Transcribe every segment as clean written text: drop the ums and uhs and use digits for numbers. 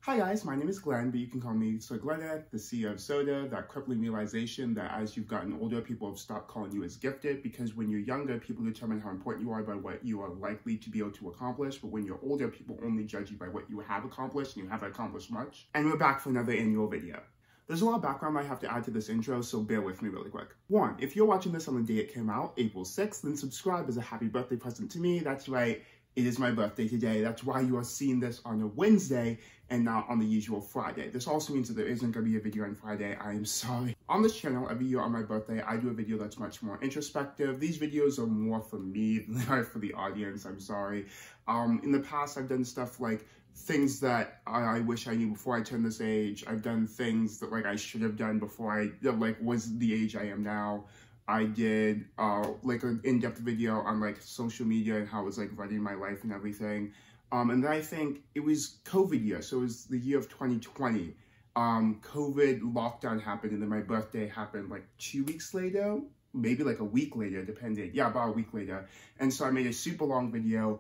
Hi guys, my name is Glenn, but you can call me Sirglenneth, the CEO of Soda, that crippling realization that as you've gotten older, people have stopped calling you as gifted, because when you're younger, people determine how important you are by what you are likely to be able to accomplish, but when you're older, people only judge you by what you have accomplished, and you haven't accomplished much. And we're back for another annual video. There's a lot of background I have to add to this intro, so bear with me really quick. 1, if you're watching this on the day it came out, April 6th, then subscribe as a happy birthday present to me. That's right. It is my birthday today. That's why you are seeing this on a Wednesday and not on the usual Friday. This also means that there isn't going to be a video on Friday. I am sorry. On this channel, every year on my birthday, I do a video that's much more introspective. These videos are more for me than they are for the audience. I'm sorry. In the past, I've done stuff like things that I wish I knew before I turned this age. I've done things that I should have done before I was the age I am now. I did an in-depth video on social media and how it was running my life and everything. And then I think it was COVID year, so it was the year of 2020. COVID lockdown happened, and then my birthday happened 2 weeks later, maybe a week later, depending. Yeah, about a week later. And so I made a super long video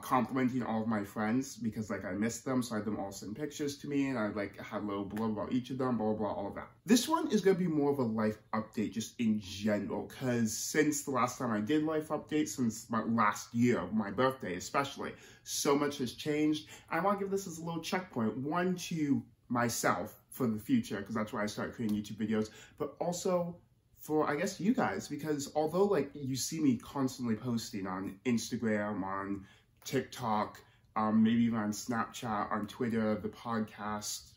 complimenting all of my friends because I missed them, so I had them all send pictures to me, and I had a little blurb about each of them, blah, blah, blah, all of that. This one is going to be more of a life update just in general, because since the last time I did life updates, since my last year, my birthday especially, so much has changed. I want to give this as a little checkpoint, one to myself for the future, because that's why I started creating YouTube videos, but also for, I guess, you guys, because although you see me constantly posting on Instagram, on TikTok, maybe even on Snapchat, on Twitter, the podcast,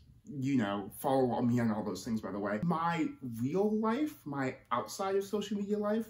follow me on all those things, by the way. My real life, my outside of social media life,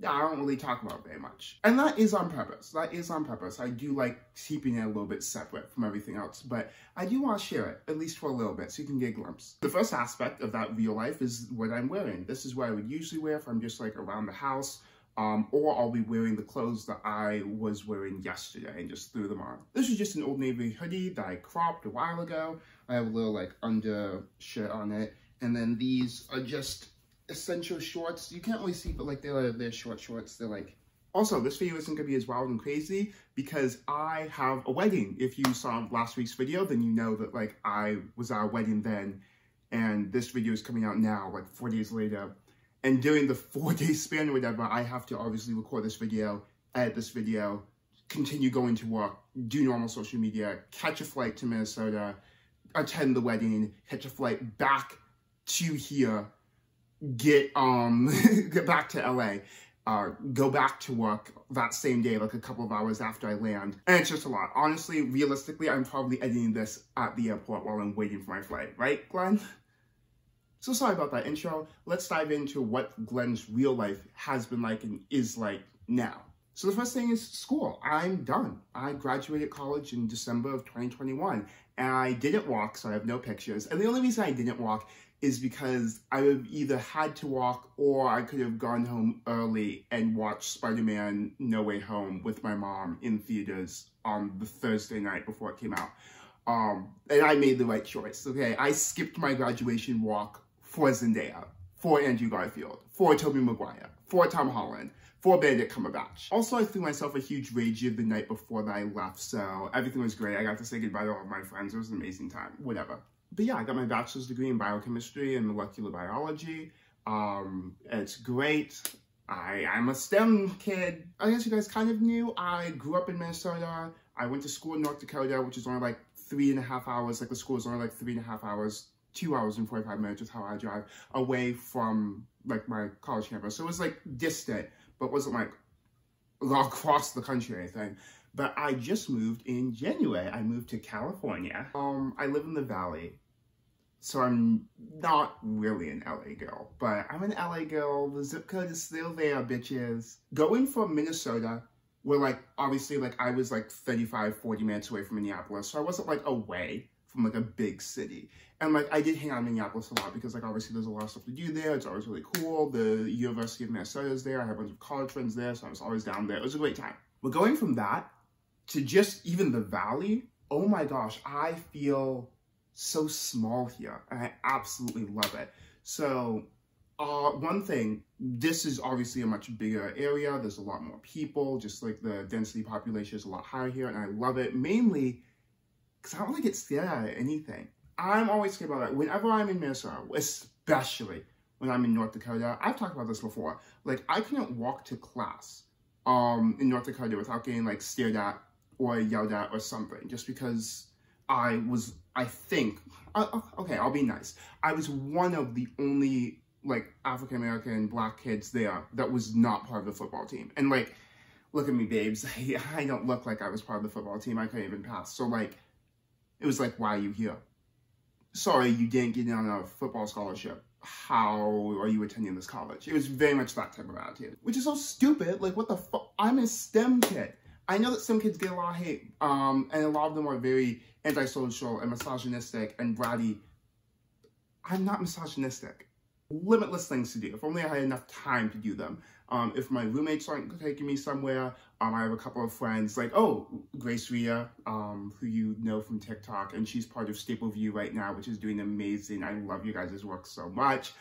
I don't really talk about very much. And that is on purpose. That is on purpose. I do like keeping it a little bit separate from everything else, but I do want to share it, at least for a little bit, so you can get a glimpse. The first aspect of that real life is what I'm wearing. This is what I would usually wear if I'm just around the house, or I'll be wearing the clothes that I was wearing yesterday and just threw them on. This is just an Old Navy hoodie that I cropped a while ago. I have a little under shirt on it. And then these are just essential shorts. You can't really see, but they're short shorts. They're Also, this video isn't going to be as wild and crazy because I have a wedding. If you saw last week's video, then you know that I was at a wedding then, and this video is coming out now, 4 days later. And during the 4-day span or whatever, I have to obviously record this video, edit this video, continue going to work, do normal social media, catch a flight to Minnesota, attend the wedding, catch a flight back to here, get back to LA, go back to work that same day, a couple of hours after I land. And it's just a lot. Honestly, realistically, I'm probably editing this at the airport while I'm waiting for my flight. Right, Glenn? So sorry about that intro. Let's dive into what Glenn's real life has been like and is like now. So the first thing is school. I'm done. I graduated college in December of 2021, and I didn't walk, so I have no pictures. And the only reason I didn't walk is because I would have either had to walk or I could have gone home early and watched Spider-Man No Way Home with my mom in theaters on the Thursday night before it came out. And I made the right choice, okay? I skipped my graduation walk for Zendaya, for Andrew Garfield, for Tobey Maguire, for Tom Holland, for Benedict Cumberbatch. Also, I threw myself a huge rage the night before that I left, so everything was great. I got to say goodbye to all of my friends. It was an amazing time, whatever. But yeah, I got my bachelor's degree in biochemistry and molecular biology. It's great. I'm a STEM kid. I guess you guys kind of knew. I grew up in Minnesota. I went to school in North Dakota, which is only 3.5 hours. The school is only 3.5 hours. 2 hours and 45 minutes is how I drive away from my college campus. So it was distant, but wasn't across the country or anything. But I just moved in January. I moved to California. I live in the Valley, so I'm not really an LA girl, but I'm an LA girl. The zip code is still there, bitches. Going from Minnesota, where obviously I was 35, 40 minutes away from Minneapolis, so I wasn't away from a big city. And I did hang out in Minneapolis a lot because obviously there's a lot of stuff to do there. It's always really cool. The University of Minnesota is there. I have a bunch of college friends there, so I was always down there. It was a great time. But going from that to just even the Valley, oh my gosh, I feel so small here, and I absolutely love it. So one thing, this is obviously a much bigger area. There's a lot more people, just the density population is a lot higher here, and I love it. Mainly because I don't really get scared out of anything. I'm always scared about that. Whenever I'm in Minnesota, especially when I'm in North Dakota, I've talked about this before. Like, I couldn't walk to class in North Dakota without getting, like, stared at or yelled at or something, just because okay, I'll be nice. I was one of the only, like, African-American black kids there that was not part of the football team. And, like, look at me, babes. I don't look like I was part of the football team. I couldn't even pass. So, like, it was like, why are you here? Sorry, you didn't get in on a football scholarship. How are you attending this college? It was very much that type of attitude, which is so stupid. Like, what the fuck? I'm a STEM kid. I know that some kids get a lot of hate, and a lot of them are very antisocial and misogynistic and bratty. I'm not misogynistic. Limitless things to do. If only I had enough time to do them. If my roommates aren't taking me somewhere, I have a couple of friends like, Grace Rhea, who you know from TikTok, and she's part of Staple View right now, which is doing amazing. I love you guys' work so much.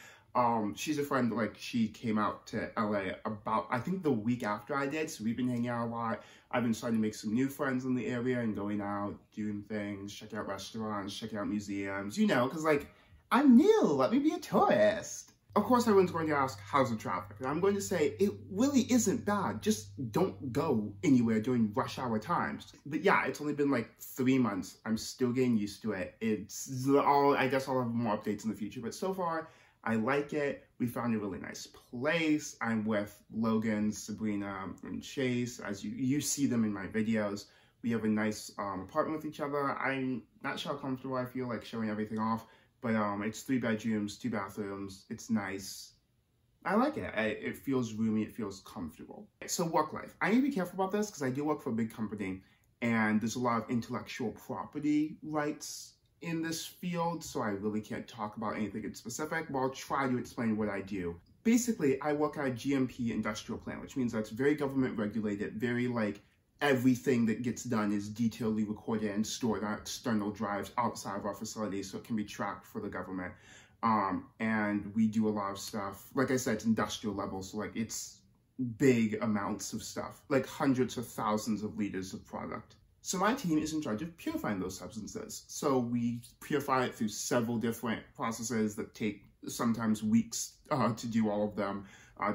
She's a friend, like, she came out to LA about, I think, the week after I did, so we've been hanging out a lot. I've been starting to make some new friends in the area and going out, doing things, checking out restaurants, checking out museums, you know, because, like, I'm new, let me be a tourist. Of course, everyone's going to ask, how's the traffic? And I'm going to say, it really isn't bad. Just don't go anywhere during rush hour times. But yeah, it's only been like 3 months. I'm still getting used to it. I guess I'll have more updates in the future. But so far, I like it. We found a really nice place. I'm with Logan, Sabrina, and Chase. As you see them in my videos. We have a nice apartment with each other. I'm not sure how comfortable I feel like showing everything off. But it's 3 bedrooms, 2 bathrooms. It's nice. I like it. It feels roomy. It feels comfortable. So work life. I need to be careful about this because I do work for a big company and there's a lot of intellectual property rights in this field. So I really can't talk about anything in specific, but I'll try to explain what I do. Basically, I work at a GMP industrial plant, which means that's very government regulated, very like everything that gets done is detailedly recorded and stored on external drives outside of our facility so it can be tracked for the government. And we do a lot of stuff. Like I said, it's industrial level, so like it's big amounts of stuff, like hundreds of thousands of liters of product. So my team is in charge of purifying those substances. So we purify it through several different processes that take sometimes weeks to do all of them,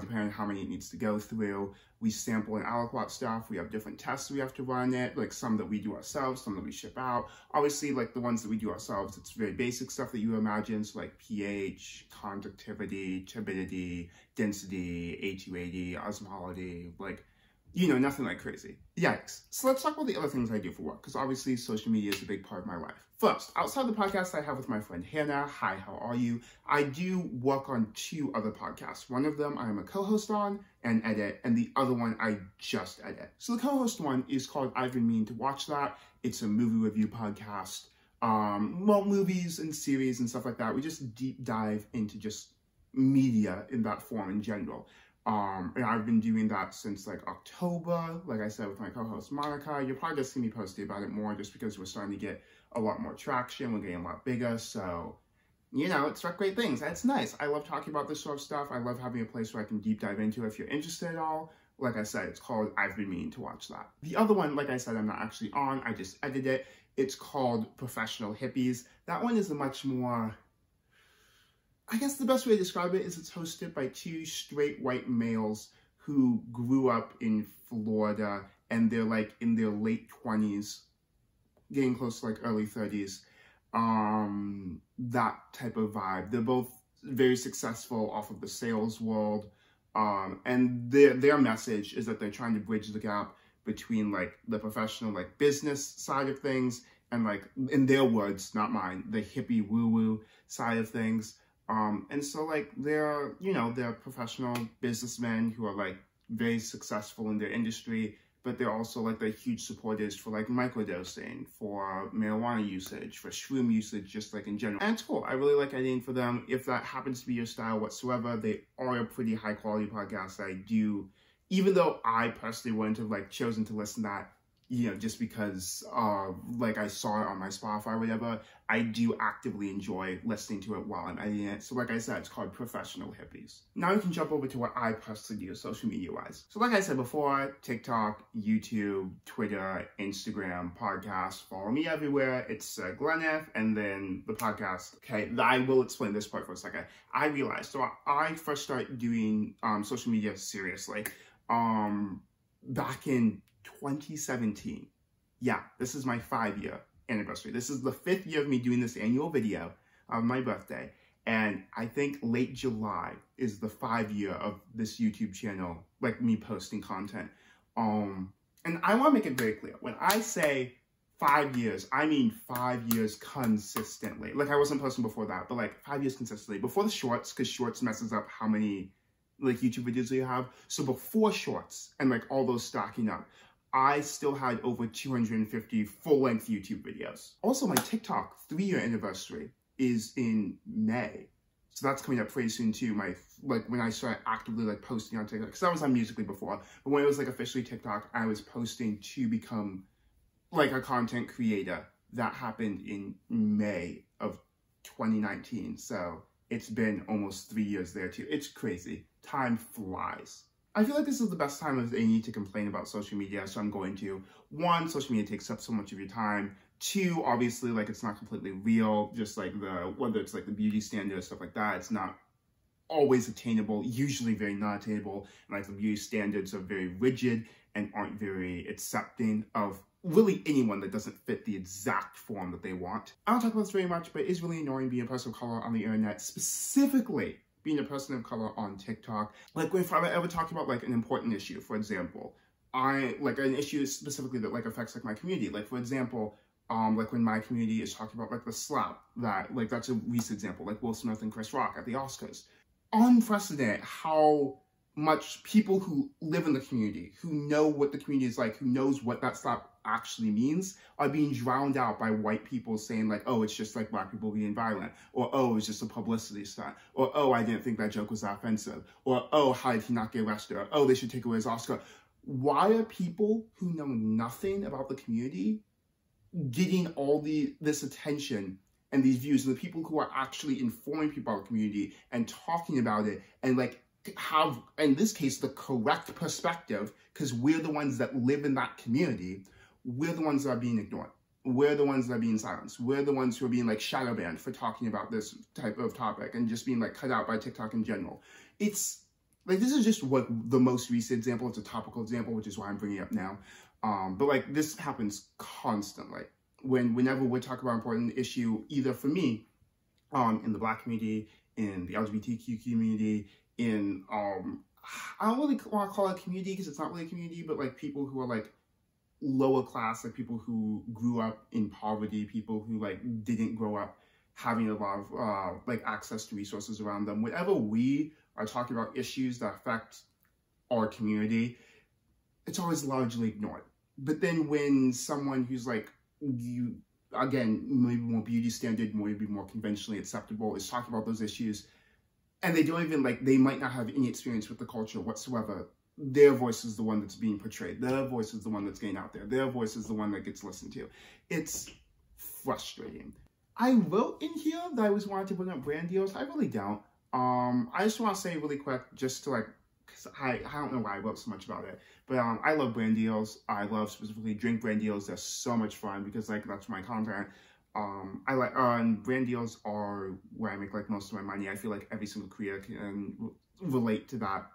depending on how many it needs to go through. We sample and aliquot stuff. We have different tests we have to run it, like some that we do ourselves, some that we ship out. Obviously, like the ones that we do ourselves, it's very basic stuff that you imagine, so like pH, conductivity, turbidity, density, A280, osmolality, like, you know, nothing like crazy. Yikes. So let's talk about the other things I do for work, because obviously social media is a big part of my life. First, outside the podcast I have with my friend Hannah, hi, how are you? I do work on 2 other podcasts. One of them I am a co-host on and edit, and the other one I just edit. So the co-host one is called I've Been Meaning to Watch That. It's a movie review podcast. Well, movies and series and stuff like that. We just deep dive into just media in that form in general. And I've been doing that since like October, like I said, with my co-host Monica. You'll probably just see me posting about it more just because we're starting to get a lot more traction. We're getting a lot bigger. So, you know, it's great things. It's nice. I love talking about this sort of stuff. I love having a place where I can deep dive into it. If you're interested at all, like I said, it's called I've Been Meaning to Watch That. The other one, like I said, I'm not actually on. I just edited it. It's called Professional Hippies. That one is a much more, I guess the best way to describe it is it's hosted by 2 straight white males who grew up in Florida and they're like in their late 20s, getting close to like early 30s. That type of vibe. They're both very successful off of the sales world. And their message is that they're trying to bridge the gap between like the professional, like business side of things and like, in their words, not mine, the hippie woo-woo side of things. And so like they're, you know, they're professional businessmen who are like very successful in their industry, but they're also like the huge supporters for like microdosing, for marijuana usage, for shroom usage, just like in general. And it's cool. I really like editing for them. If that happens to be your style whatsoever, they are a pretty high quality podcast. I do, even though I personally wouldn't have like chosen to listen to that you know, just because, like I saw it on my Spotify or whatever, I do actively enjoy listening to it while I'm editing it. So like I said, it's called Professional Hippies. Now we can jump over to what I personally do social media-wise. So like I said before, TikTok, YouTube, Twitter, Instagram, podcast, follow me everywhere. It's Sirglenneth, and then the podcast. Okay, I will explain this part for a second. I realized, so I first started doing social media seriously back in 2017. Yeah, this is my 5-year anniversary. This is the 5th year of me doing this annual video on my birthday. And I think late July is the 5-year of this YouTube channel, like me posting content. And I want to make it very clear. When I say 5 years, I mean 5 years consistently. Like I wasn't posting before that, but like 5 years consistently. Before the shorts, because shorts messes up how many like YouTube videos you have. So before shorts and like all those stacking up, I still had over 250 full-length YouTube videos. Also, my TikTok 3-year anniversary is in May. So that's coming up pretty soon too. Like when I started actively like posting on TikTok, because I was on Musical.ly before, but when it was like officially TikTok, I was posting to become like a content creator. That happened in May of 2019. So it's been almost 3 years there too. It's crazy. Time flies. I feel like this is the best time of any to complain about social media, so I'm going to. 1, social media takes up so much of your time. 2, obviously, like, it's not completely real, just like whether it's like the beauty standards, stuff like that, it's not always attainable, usually very not attainable, and like the beauty standards are very rigid and aren't very accepting of really anyone that doesn't fit the exact form that they want. I don't talk about this very much, but it is really annoying being a person of color on the internet, specifically being a person of color on TikTok. Like if I ever talk about like an important issue, for example, like an issue specifically that like affects like my community. Like for example, like when my community is talking about like the slap, that's a recent example, like Will Smith and Chris Rock at the Oscars. Unprecedented how much people who live in the community, who know what the community is like, who knows what that slap actually means, are being drowned out by white people saying like, oh, it's just like black people being violent, or oh, it's just a publicity stunt, or oh, I didn't think that joke was that offensive, or oh, how did he not get arrested, or oh, they should take away his Oscar. Why are people who know nothing about the community getting all this attention and these views, and the people who are actually informing people about the community and talking about it and like have, in this case, the correct perspective, because we're the ones that live in that community, we're the ones that are being ignored. We're the ones that are being silenced. We're the ones who are being like shadow banned for talking about this type of topic and just being like cut out by TikTok in general. It's like, this is just what the most recent example. It's a topical example, which is why I'm bringing it up now. But like this happens constantly whenever we talk about an important issue, either for me, in the Black community, in the LGBTQ community, in, I don't really want to call it a community because it's not really a community, but like people who are like lower class, like people who grew up in poverty, people who like didn't grow up having a lot of like access to resources around them. Whenever we are talking about issues that affect our community, it's always largely ignored. But then when someone who's like, you, again, maybe more beauty standard, maybe more conventionally acceptable, is talking about those issues, and they don't even, like, they might not have any experience with the culture whatsoever, their voice is the one that's being portrayed. Their voice is the one that's getting out there. Their voice is the one that gets listened to. It's frustrating. I wrote in here that I always wanted to bring up brand deals. I really don't. I just want to say really quick, just to like, because I don't know why I wrote so much about it, but I love brand deals. I love specifically drink brand deals. They're so much fun because like that's my content. I like, and brand deals are where I make like most of my money. I feel like every single creator can relate to that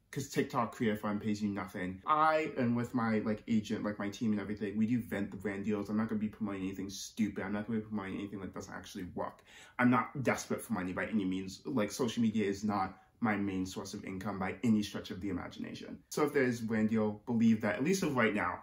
because TikTok Creator Fund pays you nothing. And with my like agent, like my team and everything, we do vent the brand deals. I'm not going to be promoting anything stupid. I'm not going to be promoting anything that doesn't actually work. I'm not desperate for money by any means. Like social media is not my main source of income by any stretch of the imagination. So if there's a brand deal, believe that, at least of right now,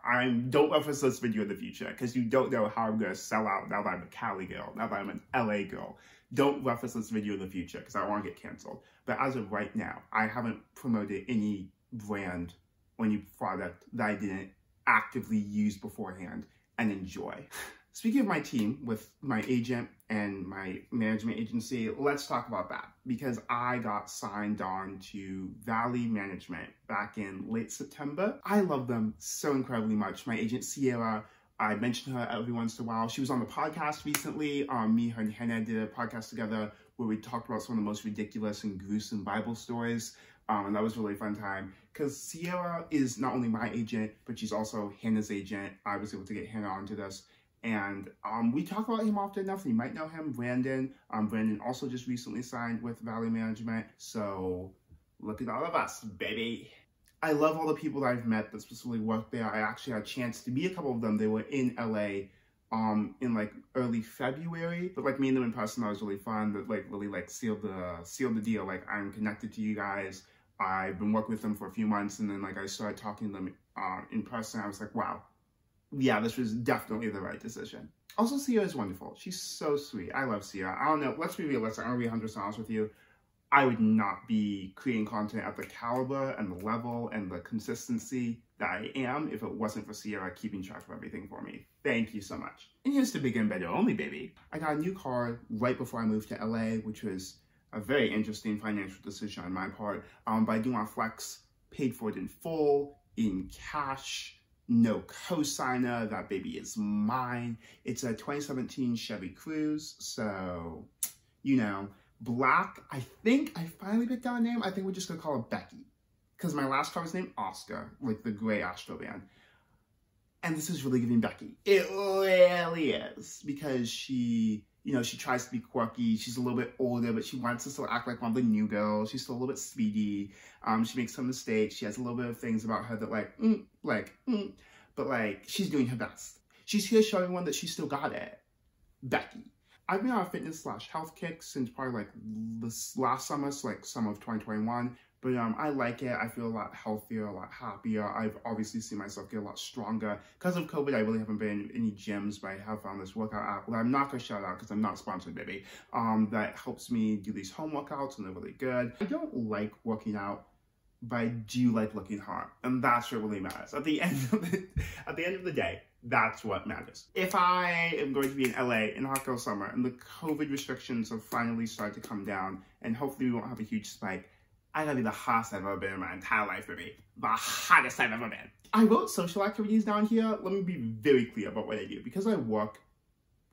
don't reference this video in the future because you don't know how I'm going to sell out now that I'm a Cali girl, now that I'm an LA girl. Don't reference this video in the future because I don't want to get canceled. But as of right now, I haven't promoted any brand or any product that I didn't actively use beforehand and enjoy. Speaking of my team, with my agent and my management agency, let's talk about that, because I got signed on to Valley Management back in late September. I love them so incredibly much. My agent, Sierra, I mention her every once in a while. She was on the podcast recently. Me, her, and Hannah did a podcast together where we talked about some of the most ridiculous and gruesome Bible stories. And that was a really fun time, because Sierra is not only my agent, but she's also Hannah's agent. I was able to get Hannah onto this. And we talk about him often enough. You might know him, Brandon. Brandon also just recently signed with Valley Management. So look at all of us, baby. I love all the people that I've met that specifically work there. I actually had a chance to meet a couple of them. They were in LA in like early February. But like meeting them in person, that was really fun. That like really like sealed the deal. Like, I'm connected to you guys. I've been working with them for a few months, and then like I started talking to them in person. I was like, wow. Yeah, this was definitely the right decision. Also, Sierra is wonderful. She's so sweet. I love Sierra. I don't know. Let's be realistic. I'm going to be 100% honest with you. I would not be creating content at the caliber and the level and the consistency that I am if it wasn't for Sierra keeping track of everything for me. Thank you so much. And here's the big and better only, baby. I got a new car right before I moved to LA, which was a very interesting financial decision on my part. But I do want to flex, paid for it in full, in cash. No cosigner, that baby is mine. It's a 2017 Chevy Cruze, so, you know, black. I think I finally picked out a name. I think we're just gonna call it Becky, because my last car was named Oscar, like the gray Astro band. And this is really giving Becky. It really is, because she, you know, she tries to be quirky. She's a little bit older, but she wants to still act like one of the new girls. She's still a little bit speedy. She makes some mistakes. She has a little bit of things about her that but like, she's doing her best. She's here showing everyone that she still got it. Becky. I've been on a fitness/health kick since probably like this last summer, so like summer of 2021. But I like it. I feel a lot healthier, a lot happier. I've obviously seen myself get a lot stronger. Because of COVID, I really haven't been in any gyms, but I have found this workout app that I'm not going to shout out because I'm not sponsored, baby. That helps me do these home workouts, and they're really good. I don't like working out, but I do like looking hot. And that's what really matters. At the end of the day, that's what matters. If I am going to be in LA in hot girl summer and the COVID restrictions have finally started to come down, and hopefully we won't have a huge spike, I gotta be the hottest I've ever been in my entire life, baby. The hottest I've ever been. I wrote social activities down here. Let me be very clear about what I do. Because I work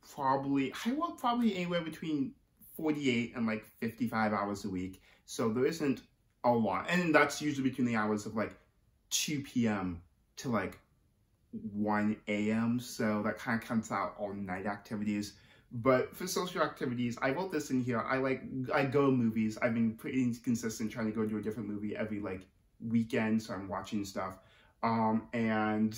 probably anywhere between 48 and like 55 hours a week. So there isn't a lot. And that's usually between the hours of like 2 p.m. to like 1 a.m. So that kind of counts out all night activities. But for social activities, I wrote this in here. I go to movies. I've been pretty consistent trying to go to a different movie every like weekend, so I'm watching stuff. And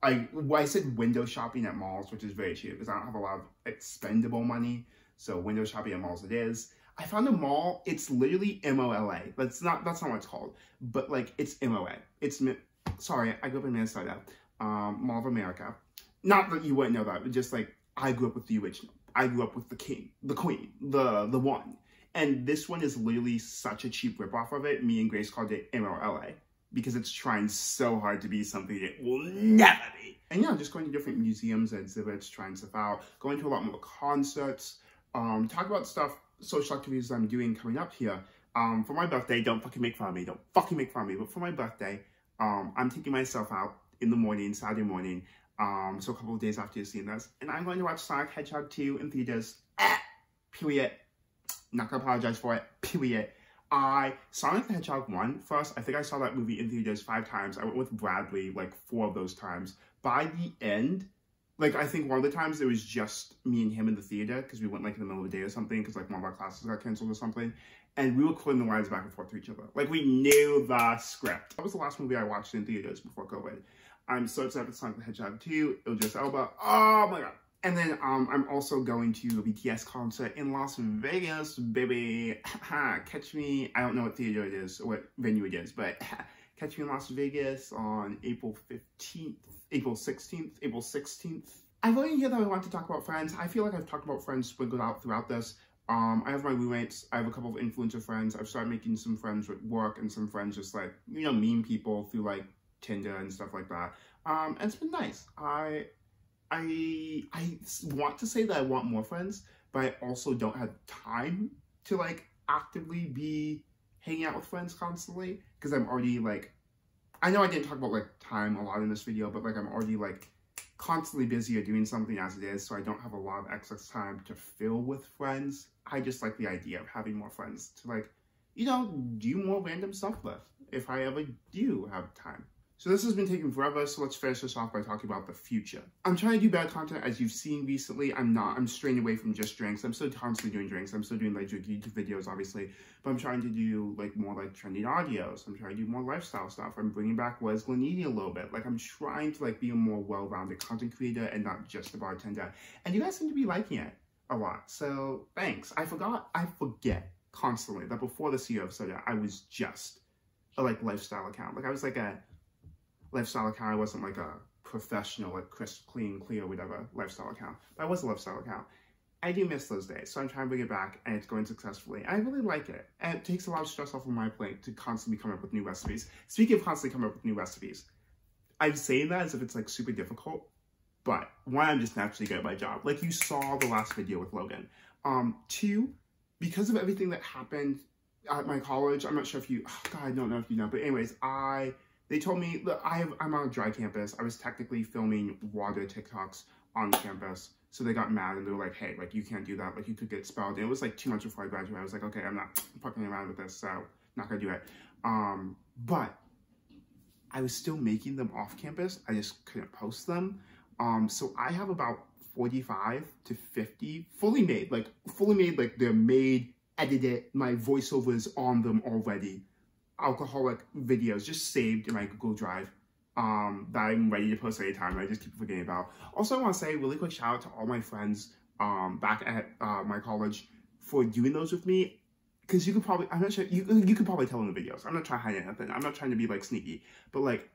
I said window shopping at malls, which is very cheap because I don't have a lot of expendable money. So window shopping at malls it is. I found a mall. It's literally MOLA. That's not what it's called. But like it's MOA. Sorry, I grew up in Minnesota. Mall of America. Not that you wouldn't know that, but just like I grew up with the original. I grew up with the king, the queen, the one. And this one is literally such a cheap ripoff of it. Me and Grace called it MOLA because it's trying so hard to be something it will never be. And yeah, just going to different museums and exhibits, trying stuff out, going to a lot more concerts, talk about stuff, social activities I'm doing coming up here. For my birthday, don't fucking make fun of me. Don't fucking make fun of me. But for my birthday, I'm taking myself out in the morning, Saturday morning. So a couple of days after you've seen this. And I'm going to watch Sonic Hedgehog 2 in theaters. Period. Not gonna apologize for it. Period. Sonic the Hedgehog 1 first. I think I saw that movie in theaters 5 times. I went with Bradley like 4 of those times. By the end, like I think one of the times it was just me and him in the theater because we went like in the middle of the day or something because like one of our classes got canceled or something. And we were quoting the lines back and forth to each other. Like we knew the script. That was the last movie I watched in theaters before COVID. I'm so excited for Sonic the Hedgehog 2, Idris Elba, oh my god. And then I'm also going to a BTS concert in Las Vegas, baby. Catch me, I don't know what theater it is, or what venue it is, but catch me in Las Vegas on April 16th. I wrote in here that I want to talk about friends. I feel like I've talked about friends sprinkled out throughout this. I have my roommates, I have a couple of influencer friends. I've started making some friends with work and some friends just like, you know, meme people through like Tinder and stuff like that. And it's been nice. I want to say that I want more friends, but I also don't have time to like actively be hanging out with friends constantly, because I'm already like, I know I didn't talk about like time a lot in this video, but like I'm already like constantly busy or doing something as it is, so I don't have a lot of excess time to fill with friends. I just like the idea of having more friends to like, you know, do more random stuff with if I ever do have time. So this has been taking forever, so let's finish this off by talking about the future. I'm trying to do better content, as you've seen recently. I'm straying away from just drinks. I'm still constantly doing drinks. I'm still doing like YouTube videos, obviously, but I'm trying to do like more like trending audios. I'm trying to do more lifestyle stuff. I'm bringing back Sirglenneth a little bit. Like I'm trying to like be a more well-rounded content creator and not just a bartender. And you guys seem to be liking it a lot, so thanks. I forget constantly that before the CEO of Soda, I was just a like lifestyle account. Like I was like a lifestyle account. I wasn't like a professional, like crisp, clean, clear, whatever lifestyle account, but I was a lifestyle account. I do miss those days, so I'm trying to bring it back, and it's going successfully. I really like it, and it takes a lot of stress off of my plate to constantly come up with new recipes. Speaking of constantly coming up with new recipes, I'm saying that as if it's like super difficult, but one, I'm just naturally good at my job. Like you saw the last video with Logan. Two, because of everything that happened at my college, I'm not sure if you, oh God, I don't know if you know, but anyways, they told me that I'm on a dry campus. I was technically filming water TikToks on campus. So they got mad and they were like, hey, like you can't do that. Like you could get expelled. And it was like 2 months before I graduated. I was like, okay, I'm not fucking around with this. So not gonna do it. But I was still making them off campus. I just couldn't post them. So I have about 45 to 50 fully made, like they're made, edited. My voiceover is on them already. Alcoholic videos just saved in my Google Drive that I'm ready to post anytime. I just keep forgetting about. Also, I want to say a really quick shout out to all my friends back at my college for doing those with me, because you could probably, I'm not sure, you could probably tell in the videos. I'm not trying to hide anything. I'm not trying to be like sneaky, but like,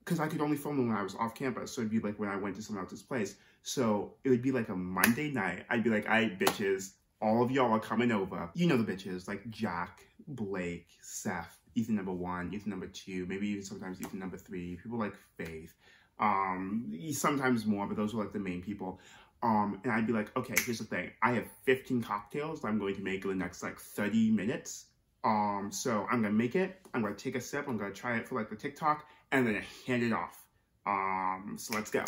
because I could only film them when I was off campus, so it'd be like when I went to someone else's place. So it would be like a Monday night. I'd be like, all right, bitches, all of y'all are coming over. You know the bitches, like Jack, Blake, Seth, Ethan number 1, Ethan number 2, maybe even sometimes Ethan number 3, people like Faith, sometimes more, but those are like the main people. And I'd be like, okay, here's the thing. I have 15 cocktails that I'm going to make in the next like 30 minutes. So I'm gonna make it, I'm gonna take a sip, I'm gonna try it for like the TikTok, and then hand it off. So let's go.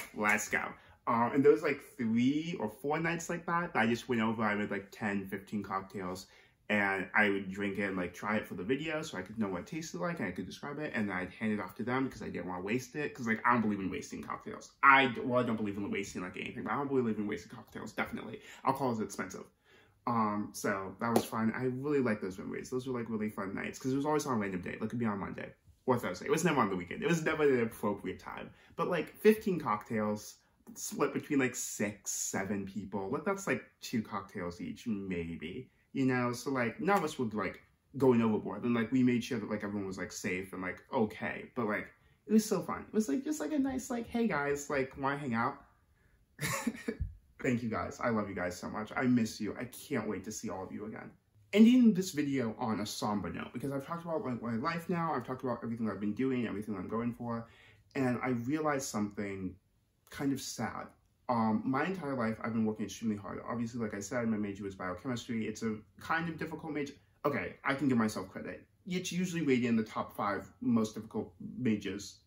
And there was like 3 or 4 nights like that I just went over. I made like 10, 15 cocktails, and I would drink it and like try it for the video so I could know what it tasted like and I could describe it, and then I'd hand it off to them because I didn't want to waste it, because like I don't believe in wasting cocktails. I don't believe in wasting like anything, but I don't believe in wasting cocktails, definitely. Alcohol is expensive. So that was fun. I really like those memories. Those were like really fun nights, because it was always on a random day. Like it could be on Monday or Thursday. It was never on the weekend. It was never the appropriate time. But like 15 cocktails split between like 6, 7 people. Like that's like 2 cocktails each, maybe. You know, so like none of us were like going overboard, and like we made sure that like everyone was like safe and like okay, but like it was so fun. It was like just like a nice like, hey guys, like wanna hang out? Thank you guys. I love you guys so much. I miss you. I can't wait to see all of you again. Ending this video on a somber note, because I've talked about like my life now, I've talked about everything I've been doing, everything I'm going for, and I realized something kind of sad. My entire life, I've been working extremely hard. Obviously, like I said, my major was biochemistry. It's a kind of difficult major. Okay, I can give myself credit. It's usually rated in the top 5 most difficult majors,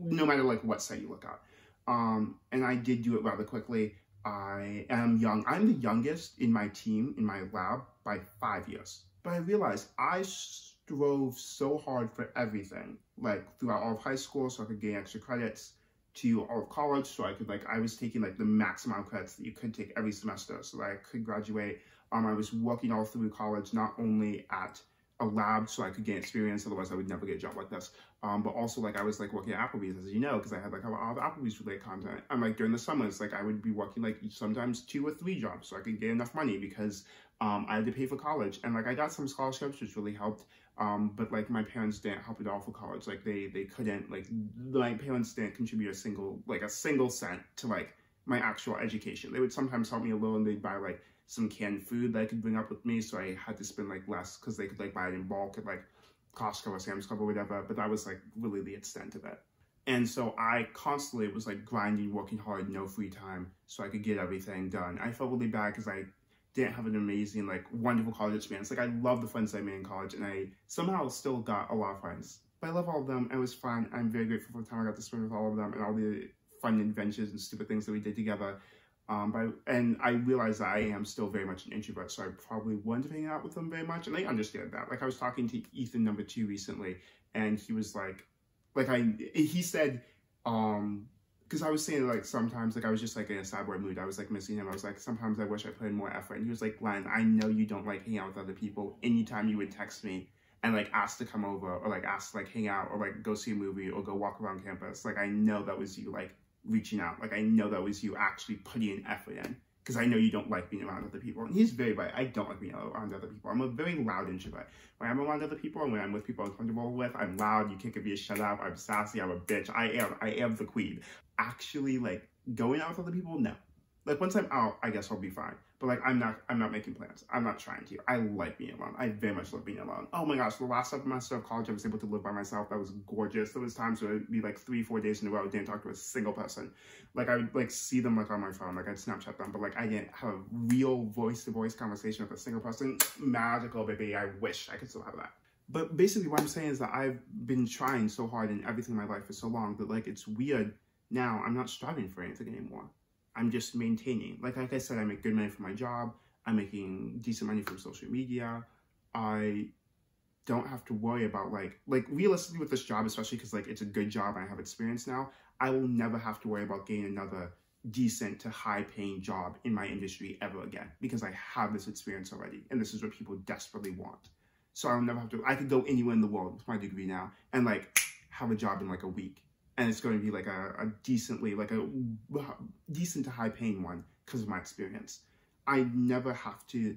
no matter like what site you look at. And I did do it rather quickly. I am young. I'm the youngest in my team, in my lab, by 5 years. But I realized I strove so hard for everything, like throughout all of high school so I could gain extra credits, to all of college, so I could like, I was taking like the max amount of credits that you could take every semester so that I could graduate. I was working all through college, not only at a lab so I could gain experience, otherwise I would never get a job like this, but also like I was like working at Applebee's, as you know, because I had like a lot of Applebee's related content. And like during the summers, like I would be working like sometimes 2 or 3 jobs so I could get enough money, because I had to pay for college. And like I got some scholarships which really helped, but like my parents didn't help at all for college. Like they couldn't, like my parents didn't contribute a single cent to like my actual education. They would sometimes help me a little, and they'd buy like some canned food that I could bring up with me, so I had to spend like less because they could like buy it in bulk at like Costco or Sam's Club or whatever, but that was like really the extent of it. And so I constantly was like grinding, working hard, no free time, so I could get everything done. I felt really bad because I didn't have an amazing, like, wonderful college experience. Like, I love the friends I made in college, and I somehow still got a lot of friends. But I love all of them, and it was fun. I'm very grateful for the time I got to spend with all of them and all the fun adventures and stupid things that we did together. And I realized that I am still very much an introvert, so I probably wouldn't hang out with them very much, and I understand that. Like, I was talking to Ethan number 2 recently, and he was he said, because I was saying, like, sometimes, like, I was just, like, in a sad boy mood. I was, like, missing him. I was, like, sometimes I wish I put in more effort. And he was, like, Glenn, I know you don't like hanging out with other people. Anytime you would text me and, like, ask to come over or, like, ask to, like, hang out or, like, go see a movie or go walk around campus, like, I know that was you, like, reaching out. Like, I know that was you actually putting an effort in. Because I know you don't like being around other people. And he's very right. I don't like being around other people. I'm a very loud introvert. When I'm around other people and when I'm with people I'm comfortable with, I'm loud. You can't get me to shut up. I'm sassy. I'm a bitch. I am the queen. Actually, like, going out with other people, no. Like, once I'm out, I guess I'll be fine. But, like, I'm not making plans. I'm not trying to. I like being alone. I very much love being alone. Oh my gosh, the last semester of college, I was able to live by myself. That was gorgeous. There was times where it'd be, like, 3-4 days in a row, I didn't talk to a single person. Like, I would, like, see them, like, on my phone. Like, I'd Snapchat them. But, like, I didn't have a real voice-to-voice conversation with a single person. Magical, baby. I wish I could still have that. But basically what I'm saying is that I've been trying so hard in everything in my life for so long that, like, it's weird now. I'm not striving for anything anymore. I'm just maintaining. Like I said, I make good money from my job. I'm making decent money from social media. I don't have to worry about, like realistically with this job, especially because, like, it's a good job and I have experience now, I will never have to worry about getting another decent to high-paying job in my industry ever again because I have this experience already, and this is what people desperately want. So I'll never have to, I could go anywhere in the world with my degree now and, like, have a job in, like, a week. And it's going to be, like, a decent to high-paying one because of my experience. I never have to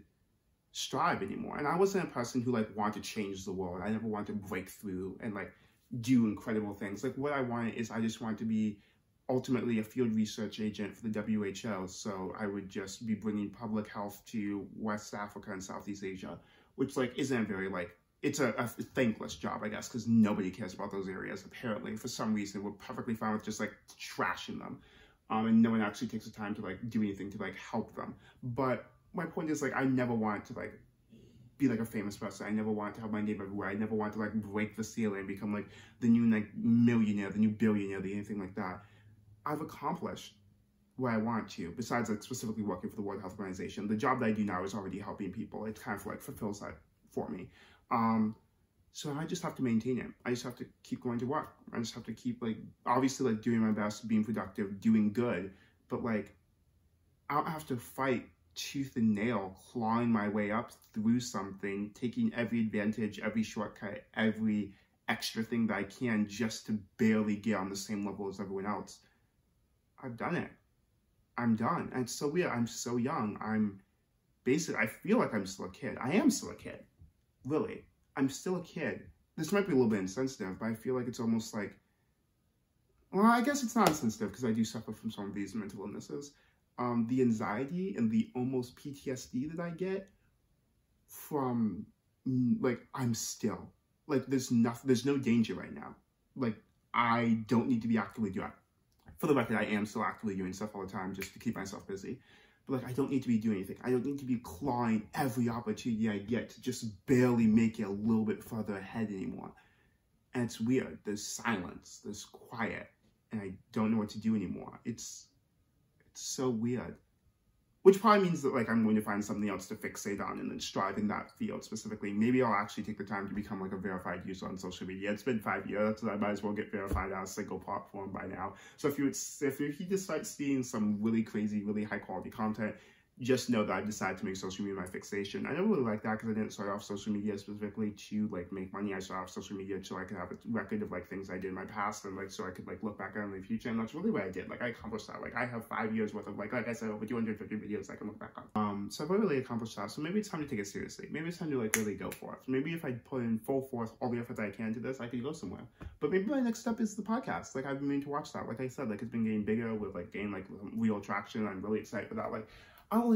strive anymore. And I wasn't a person who, like, wanted to change the world. I never wanted to break through and, like, do incredible things. Like, what I wanted is I just wanted to be ultimately a field research agent for the WHO. So I would just be bringing public health to West Africa and Southeast Asia, which, like, isn't very, like, it's a thankless job, I guess, because nobody cares about those areas, apparently. For some reason, we're perfectly fine with just, like, trashing them. And no one actually takes the time to, like, do anything to, like, help them. But my point is, like, I never wanted to, like, be, like, a famous person. I never wanted to have my name everywhere. I never wanted to, like, break the ceiling and become, like, the new, like, millionaire, the new billionaire, anything like that. I've accomplished what I want to, besides, like, specifically working for the World Health Organization. The job that I do now is already helping people. It kind of, like, fulfills that for me. So I just have to maintain it. I just have to keep going to work. I just have to keep, like, obviously, like, doing my best, being productive, doing good. But, like, I don't have to fight tooth and nail, clawing my way up through something, taking every advantage, every shortcut, every extra thing that I can just to barely get on the same level as everyone else. I've done it. I'm done. And it's so weird. I'm so young. I feel like I'm still a kid. I am still a kid. Really. I'm still a kid. This might be a little bit insensitive, but I feel like it's almost like, well, I guess it's not insensitive because I do suffer from some of these mental illnesses. The anxiety and the almost PTSD that I get from, like, I'm still, like, there's no danger right now. Like, I don't need to be actively doing it. For the record, I am still actively doing stuff all the time just to keep myself busy. But, like, I don't need to be doing anything. I don't need to be clawing every opportunity I get to just barely make it a little bit further ahead anymore. And it's weird. There's silence. There's quiet. And I don't know what to do anymore. It's so weird. Which probably means that, like, I'm going to find something else to fixate on and then strive in that field specifically. Maybe I'll actually take the time to become, like, a verified user on social media. It's been 5 years, so I might as well get verified on a single platform by now. So if you just start seeing some really crazy, really high quality content, just know that I've decided to make social media my fixation. I don't really like that because I didn't start off social media specifically to, like, make money. I started off social media so I could have a record of, like, things I did in my past and, like, so I could, like, look back on in the future. And that's really what I did. Like, I accomplished that. Like, I have 5 years worth of, like I said, over 250 videos I can look back on. So I've really accomplished that. So maybe it's time to take it seriously. Maybe it's time to, like, really go for it. Maybe if I put in full force all the effort that I can to this, I could go somewhere. But maybe my next step is the podcast. Like, I've been meaning to watch that. Like I said, like, it's been getting bigger with, like, getting, like, real traction. I'm really excited for that. Like, I don't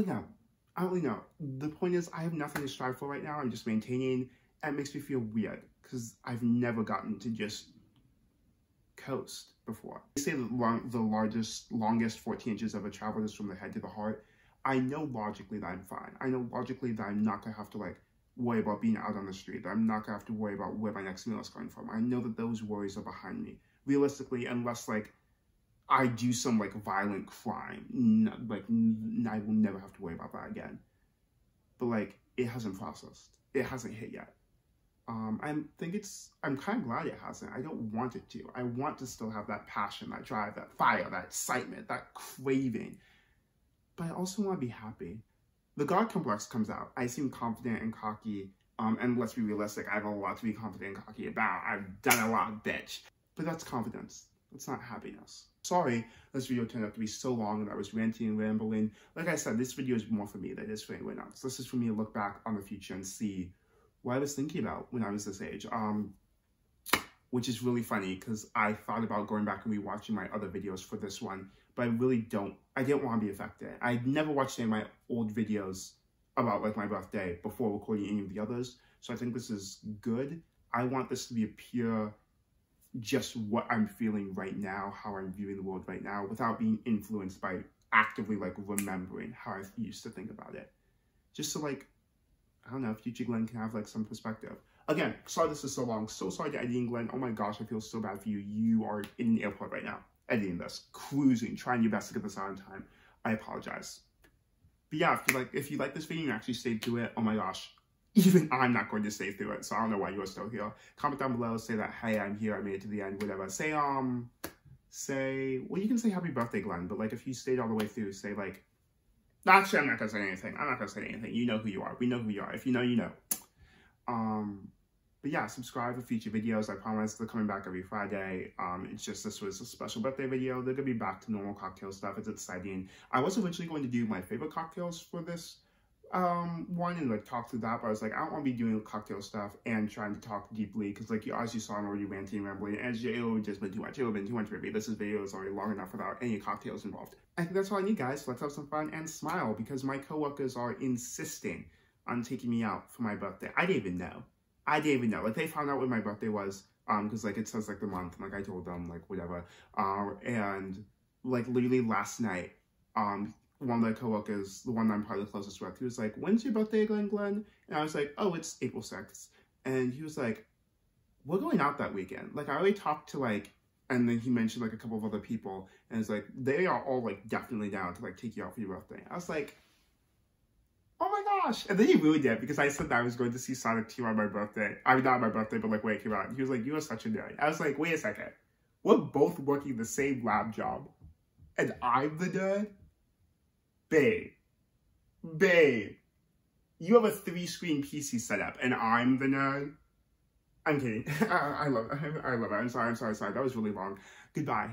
really know. The point is, I have nothing to strive for right now. I'm just maintaining, and it makes me feel weird because I've never gotten to just coast before. They say the longest 14 inches ever traveled is from the head to the heart. I know logically that I'm fine. I know logically that I'm not gonna have to like worry about being out on the street, that I'm not gonna have to worry about where my next meal is coming from. I know that those worries are behind me. Realistically, unless like I do some like violent crime, I will never have to worry about that again. But like, it hasn't processed. It hasn't hit yet. I'm kind of glad it hasn't. I don't want it to. I want to still have that passion, that drive, that fire, that excitement, that craving. But I also want to be happy. The God complex comes out. I seem confident and cocky. And let's be realistic, I have a lot to be confident and cocky about. I've done a lot, bitch. But that's confidence. That's not happiness. Sorry, this video turned out to be so long and I was ranting and rambling. Like I said, this video is more for me than it is for anyone else. This is for me to look back on the future and see what I was thinking about when I was this age. Which is really funny because I thought about going back and rewatching my other videos for this one, but I really don't. I didn't want to be affected. I never watched any of my old videos about like my birthday before recording any of the others. So I think this is good. I want this to be a pure, just what I'm feeling right now, how I'm viewing the world right now, without being influenced by actively like remembering how I used to think about it. Just so like, I don't know, future Glenn can have like some perspective. Again, sorry this is so long. So sorry to editing Glenn. Oh my gosh, I feel so bad for you. You are in an airport right now, editing this, cruising, trying your best to get this out on time. I apologize. But yeah, if you like this video and you actually stayed through it, oh my gosh, even I'm not going to stay through it, so I don't know why you're still here. Comment down below, say that, hey, I'm here, I made it to the end, whatever. Say, well, you can say happy birthday, Glenn, but like if you stayed all the way through, say like, actually, I'm not going to say anything. I'm not going to say anything. You know who you are. We know who you are. If you know, you know. But yeah, subscribe for future videos. I promise they're coming back every Friday. It's just this was a special birthday video. They're going to be back to normal cocktail stuff. It's exciting. I was originally going to do my favorite cocktails for this one and like talk through that, but I was like, I don't want to be doing cocktail stuff and trying to talk deeply because like as you saw, I'm already ranting and rambling and it would just been too much. It would have been too much for me. This video is already long enough without any cocktails involved. I think that's all I need, guys. Let's have some fun and smile because my coworkers are insisting on taking me out for my birthday. I didn't even know. Like they found out when my birthday was because like it says like the month and like I told them like whatever. And like literally last night, one of my coworkers, the one that I'm probably the closest with, he was like, when's your birthday again, Glenn? And I was like, oh, it's April 6th. And he was like, we're going out that weekend. Like, I already talked to, like, and then he mentioned, like, a couple of other people. And it's like, they are all, like, definitely down to, like, take you out for your birthday. I was like, oh my gosh. And then he really did, because I said that I was going to see Sonic 2 on my birthday. I mean, not on my birthday, but, like, when it came out. He was like, you are such a nerd. I was like, wait a second. We're both working the same lab job. And I'm the nerd? Babe, you have a 3-screen PC setup and I'm the nerd? I'm kidding. I love it. I'm sorry. That was really long. Goodbye.